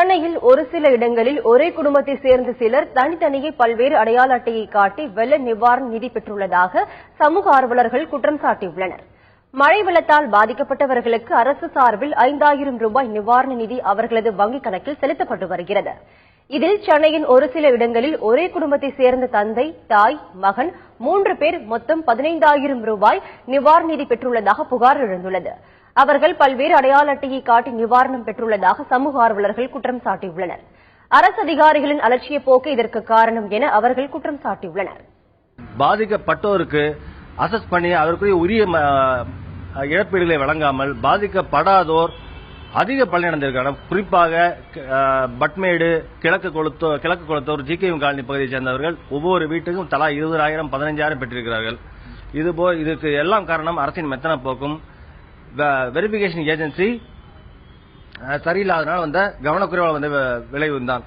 சென்னையில் ஒரு சில இடங்களில் ஒரே குடும்பத்தை சேர்ந்த சிலர் தனித்தனியே பல்வேறு அடையாள அட்டையை காட்டி வெள்ள நிவாரண நிதி பெற்றுள்ளதாக சமூக ஆர்வலர்கள் குற்றம் சாட்டியுள்ளனர். மழை வெள்ளத்தால் பாதிக்கப்பட்டவர்களுக்கு அரசு சார்பில் 5000 ரூபாய் நிவாரண நிதி அவர்களது வங்கிக் கணக்கில் செலுத்தப்பட்டு வருகிறது. இதில் சென்னையின் ஒரு சில இடங்களில் ஒரே குடும்பத்தை சேர்ந்த தந்தை, தாய், மகன் 3 பேர் மொத்தம் 15000 ரூபாய் நிவாரண நிதி பெற்றுள்ளதாக புகார் எழுந்துள்ளது. அவர்கள் பல்வேறு அடையாள அட்டையை காட்டி நிவாரணம் பெற்றுள்ளதாக சமூக ஆர்வலர்கள் குற்றம் சாட்டியுள்ளனர். அரசு அதிகாரிகளின் அலட்சிய போக்கு இதற்கு காரணம் என அவர்கள் குற்றம் சாட்டியுள்ளனர். பாதிக்கப்பட்டோருக்கு அசஸ் பண்ணி அதற்குரிய உரிய இழப்பீடுகளை வழங்காமல் பாதிக்கப்படாதோர் அதிக பலனடைந்திருக்கிறார். குறிப்பாக பட்மேடு, கிழக்கு கொளத்தூர், ஜிகேஎம் காலனி பகுதியைச் சேர்ந்தவர்கள் ஒவ்வொரு வீட்டுக்கும் தலா 20000, 15000 பெற்றிருக்கிறார்கள். இதுக்கு எல்லாம் காரணம் அரசின் மெத்தன போக்கும் வெரிபிகேஷன் ஏஜென்சி சரியில்லாதனால் வந்த கவனக்குறைவால் வந்த விளைவுதான்.